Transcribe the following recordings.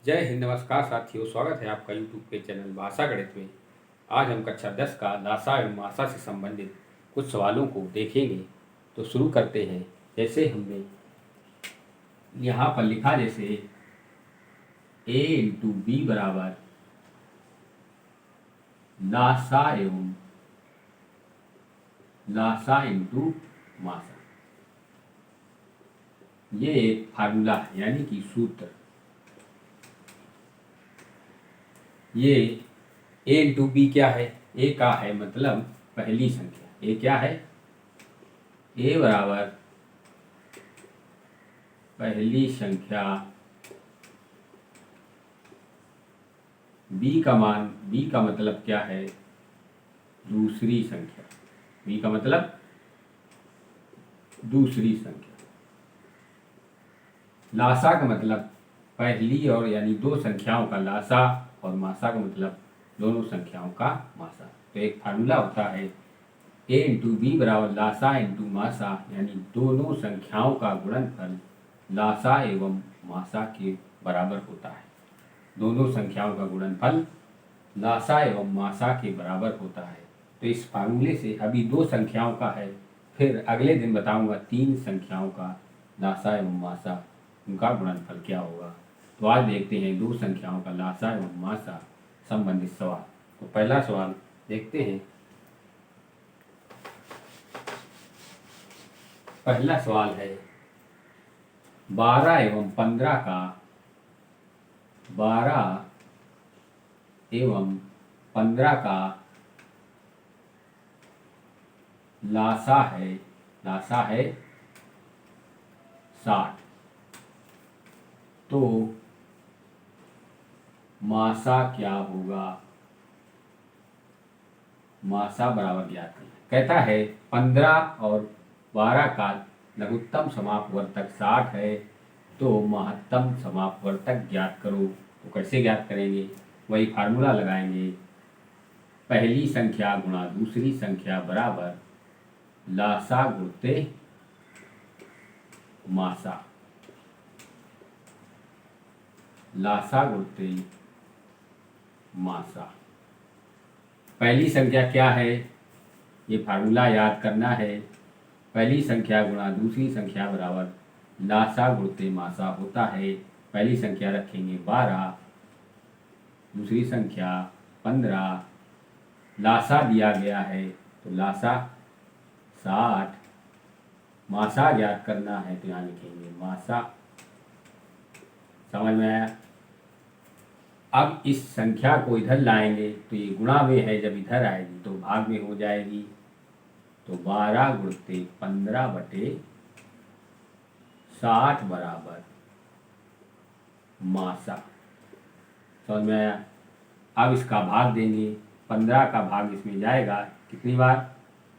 जय हिंद, नमस्कार साथियों। स्वागत है आपका यूट्यूब के चैनल भाषा गणित में। आज हम कक्षा 10 का लासा एवं मासा से संबंधित कुछ सवालों को देखेंगे। तो शुरू करते हैं। जैसे हमने यहाँ पर लिखा, जैसे a इंटू बी बराबर लासा इंटू मासा। ये एक फार्मूला है, यानी कि सूत्र। ये a इंटू बी क्या है? a का है मतलब पहली संख्या। a क्या है? a बराबर पहली संख्या, b का मतलब क्या है? दूसरी संख्या। b का मतलब दूसरी संख्या। लासा का मतलब पहली और यानी दो संख्याओं का लासा, और मासा का मतलब दोनों संख्याओं का मासा। तो एक फार्मूला होता है a इंटू बी बराबर लासा इंटू मासा, यानी दोनों संख्याओं का गुणनफल लासा एवं मासा के बराबर होता है। दोनों संख्याओं का गुणनफल लासा एवं मासा के बराबर होता है। तो इस फार्मूले से अभी दो संख्याओं का है, फिर अगले दिन बताऊंगा तीन संख्याओं का लासा एवं मासा, उनका गुणनफल क्या होगा। तो आज देखते हैं दो संख्याओं का लासा एवं मासा संबंधित सवाल। तो पहला सवाल देखते हैं। पहला सवाल है 12 एवं 15 का 12 एवं 15 का लासा है 60। तो मासा क्या होगा? मासा बराबर ज्ञात करना। कहता है 15 और 12 का लघुत्तम समापवर्तक 60 है, तो महत्तम समापवर्तक ज्ञात करो। तो कैसे ज्ञात करेंगे? वही फार्मूला लगाएंगे, पहली संख्या गुणा दूसरी संख्या बराबर लासा गुणते मासा। लासा गुणते मासा। पहली संख्या क्या है? ये फार्मूला याद करना है। पहली संख्या गुणा दूसरी संख्या बराबर लासा गुणते मासा होता है। पहली संख्या रखेंगे 12, दूसरी संख्या 15, लासा दिया गया है तो लासा 60, मासा ज्ञात करना है तो यहाँ लिखेंगे मासा। समझ में आया? अब इस संख्या को इधर लाएंगे तो ये गुणा में है, जब इधर आएगी तो भाग में हो जाएगी। तो 12 गुणते 15 बटे 60 बराबर मासा। समझ में आया? अब इसका भाग देंगे। 15 का भाग इसमें जाएगा कितनी बार?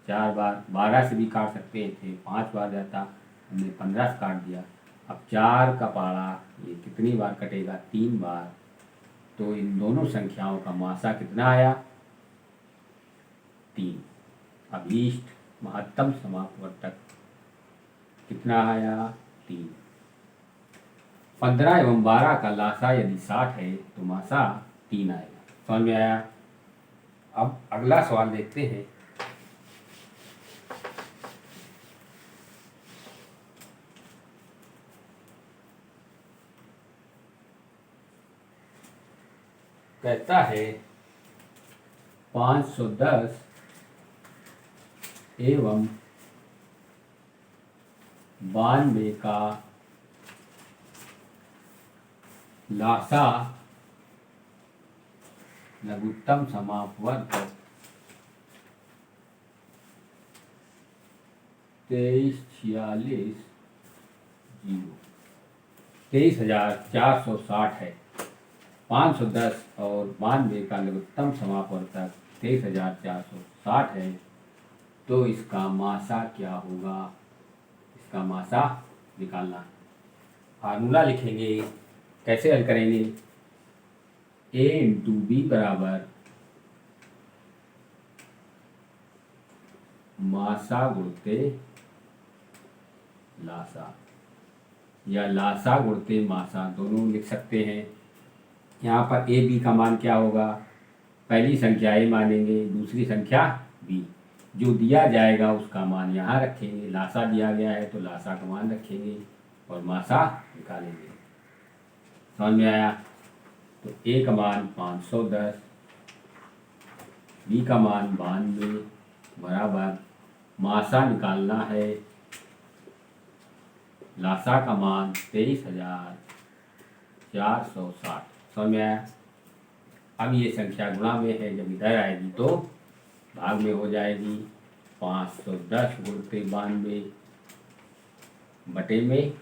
4 बार। 12 से भी काट सकते थे, 5 बार जाता, हमने 15 से काट दिया। अब 4 का पारा ये कितनी बार कटेगा? 3 बार। तो इन दोनों संख्याओं का मासा कितना आया? 3। अब इष्ट महत्तम समापवर्तक कितना आया? 3। 15 एवं 12 का लासा यदि 60 है तो मासा 3 आएगा। समझ में आया? अब अगला सवाल देखते हैं। कहता है 510 एवं 92 का लासा लघुत्तम समापवर्तक 23,460 है। 510 और 92 का लघुत्तम समापवर्तक 23,460 है, तो इसका मासा क्या होगा? इसका मासा निकालना है। फार्मूला लिखेंगे। कैसे हल करेंगे? a इंटू बी बराबर मासा गुणते लासा, या लासा गुणते मासा, दोनों लिख सकते हैं। यहाँ पर ए बी का मान क्या होगा, पहली संख्या ए मानेंगे, दूसरी संख्या बी, जो दिया जाएगा उसका मान यहाँ रखेंगे, लासा दिया गया है तो लासा का मान रखेंगे और मासा निकालेंगे। समझ में आया? तो ए का मान 510, बी का मान 92 बराबर मासा निकालना है, लासा का मान 23,460। समझ में आया? अब ये संख्या गुणा में है, जब इधर आएगी तो भाग में हो जाएगी। 510 गुणते 92 बटे में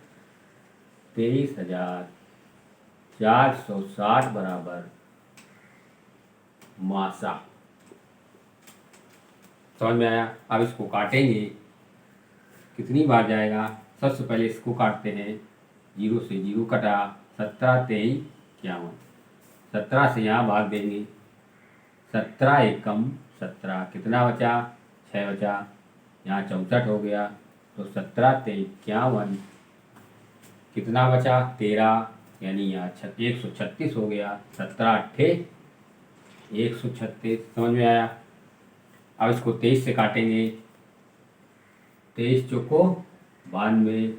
23,460 बराबर मासा। समझ में आया? अब इसको काटेंगे, कितनी बार जाएगा? सबसे पहले इसको काटते हैं, 0 से 0 कटा, 17 23 51, 17 से यहाँ भाग देंगे, 17 एकम 17, कितना बचा? 6 बचा, यहाँ 64 हो गया, तो 17 23 51, कितना बचा? 13, यानी यहाँ 136 हो गया, 17 8 136। समझ में आया? अब इसको 23 से काटेंगे, 23 चौको 92,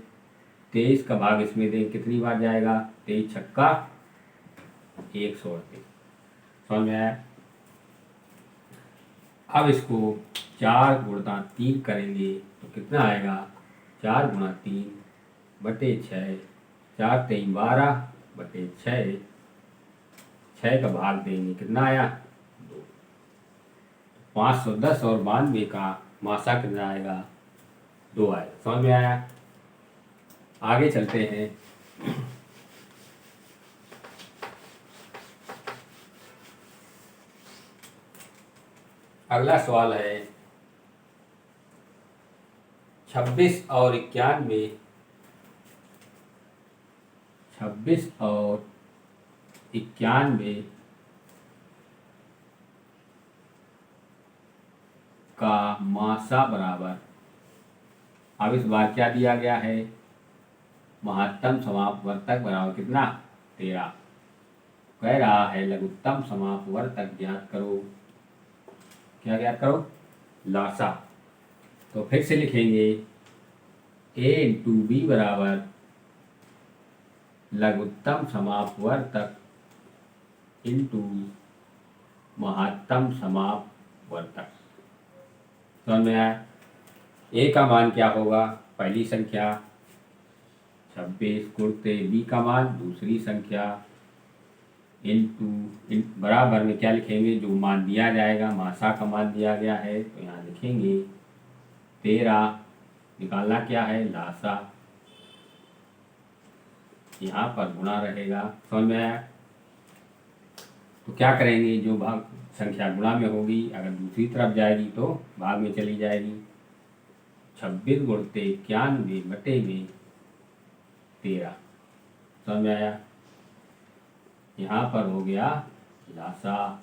23 का भाग इसमें दें, कितनी बार जाएगा? 23 छक्का 138। समझ में आया? अब इसको 4 गुणा 3 करेंगे तो कितना आएगा? 4 गुणा 3 बटे 6, 4 3 12 बटे 6, 6 का भाग देंगे, कितना आया? 2। 510 और 92 का मासा कितना आएगा? 2 आएगा। समझ में आया? आगे चलते हैं। अगला सवाल है 26 और 91, 26 और 91 का मासा बराबर। अब इस बार क्या दिया गया है? महत्तम समापवर्तक बराबर कितना? 13। कह रहा है लघुत्तम समापवर्तक ज्ञात करो। क्या ज्ञात करो? लासा। तो फिर से लिखेंगे a इंटू बी बराबर लघुत्तम समापवर्तक इंटू महत्तम समापवर्तक। समझ में आया? a का मान क्या होगा? पहली संख्या 26 गुणते बी का मान दूसरी संख्या इंटू बराबर में क्या लिखेंगे? जो मान दिया जाएगा, मासा का मान दिया गया है तो यहाँ लिखेंगे 13, निकालना क्या है? लासा, यहाँ पर गुणा रहेगा। समझ में आया? तो क्या करेंगे? जो भाग संख्या गुणा में होगी अगर दूसरी तरफ जाएगी तो भाग में चली जाएगी। 26 गुणते 91 बटे में 13। समझ में आया? यहाँ पर हो गया लासा।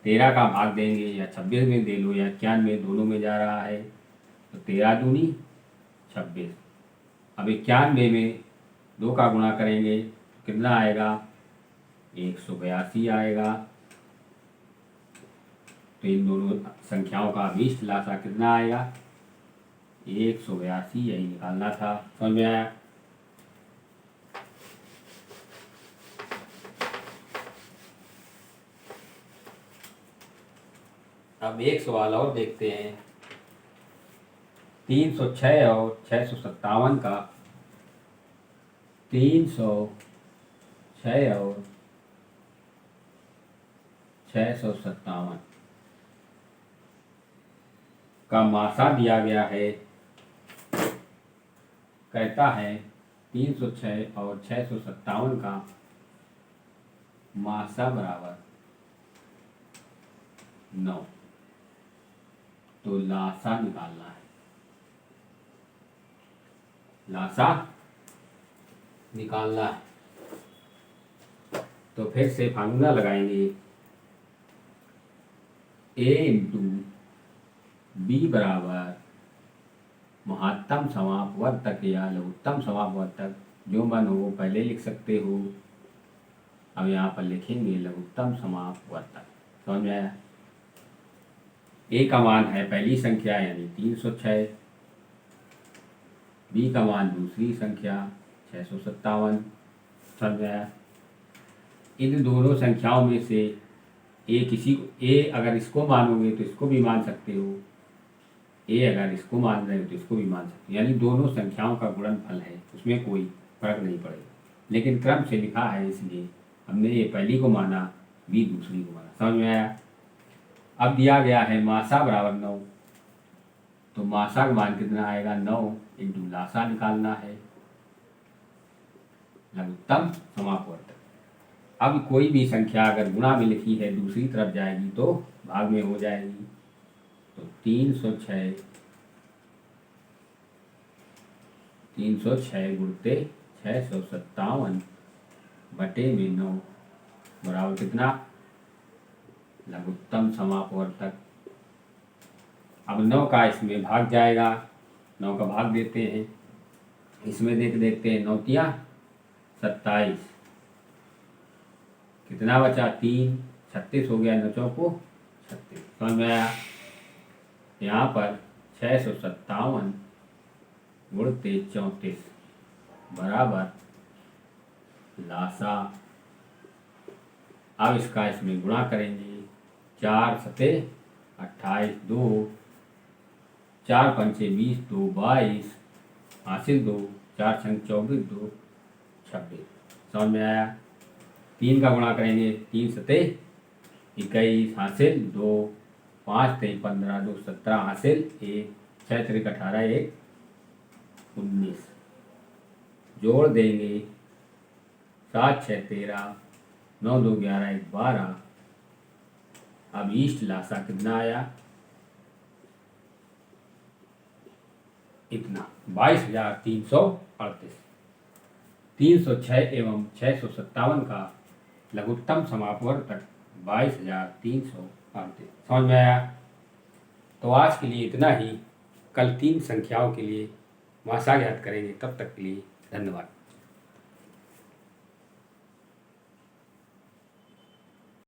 13 का भाग देंगे, या 26 में दे लो या 91, दोनों में जा रहा है, तो 13 दूनी 26। अब 91 में 2 का गुणा करेंगे तो कितना आएगा? 182 आएगा। तो इन दोनों संख्याओं का अभीष्ट लासा कितना आएगा? 182, यही निकालना था। समझ में आया? अब एक सवाल और देखते हैं। 306 और 657 का, 306 और 657 का मासा दिया गया है। कहता है 306 और 657 का मासा बराबर 9। तो लासा निकालना है, लासा निकालना है। तो फिर से फार्मूला लगाएंगे, a इंटू बी बराबर महत्तम समापवर्तक या लघुत्तम समापवर्तक, जो मन हो वो पहले लिख सकते हो, अब यहाँ पर लिखेंगे लघुत्तम समापवर्तक। समझ में आया? ए का मान है पहली संख्या यानी 306, बी का मान दूसरी संख्या 657। समझ में आया? इन दोनों संख्याओं में से ए अगर इसको मानोगे तो इसको भी मान सकते हो, ए अगर इसको मान रहे हो तो इसको भी मान सकते हो, यानी दोनों संख्याओं का गुणनफल है, उसमें कोई फर्क नहीं पड़ेगा। लेकिन क्रम से लिखा है इसलिए हमने ए पहली को माना, बी दूसरी को माना। समझ में आया? अब दिया गया है मासा बराबर 9, तो मासा का मान कितना आएगा? 9 इंटू लासा निकालना है, लघुत्तम समापवर्तक। अब कोई भी संख्या अगर गुणा में लिखी है दूसरी तरफ जाएगी तो भाग में हो जाएगी। तो 306 गुणते 657 बटे में 9 बराबर कितना? लघुत्तम समापवर्तक। अब 9 का इसमें भाग जाएगा, 9 का भाग देते हैं, इसमें देखते हैं 9 तिया 27, कितना बचा? 3, 36 हो गया, 9 चौको 36। समझ में आया? यहाँ पर 657 गुणते 34 बराबर लासा। अब इसका इसमें गुणा करेंगे, 4 सते 28, 2 4 पंचे 20, 2 22, हासिल 2, 4 छंग 24, 2 26। समझ में आया? 3 का गुणा करेंगे, 3 सते 21, हासिल 2, 5 तेईस 15, 2 17, हासिल 1, 6 तिरिक 18, 1 19। जोड़ देंगे, 7 6 13, 9 2 11, 1 12। अब ईस्ट लासा कितना आया? इतना 22,338। 306 एवं 657 का लघुत्तम समापवर्तक 22,338। समझ में आया? तो आज के लिए इतना ही। कल 3 संख्याओं के लिए मासा ज्ञात करेंगे। तब तक के लिए धन्यवाद।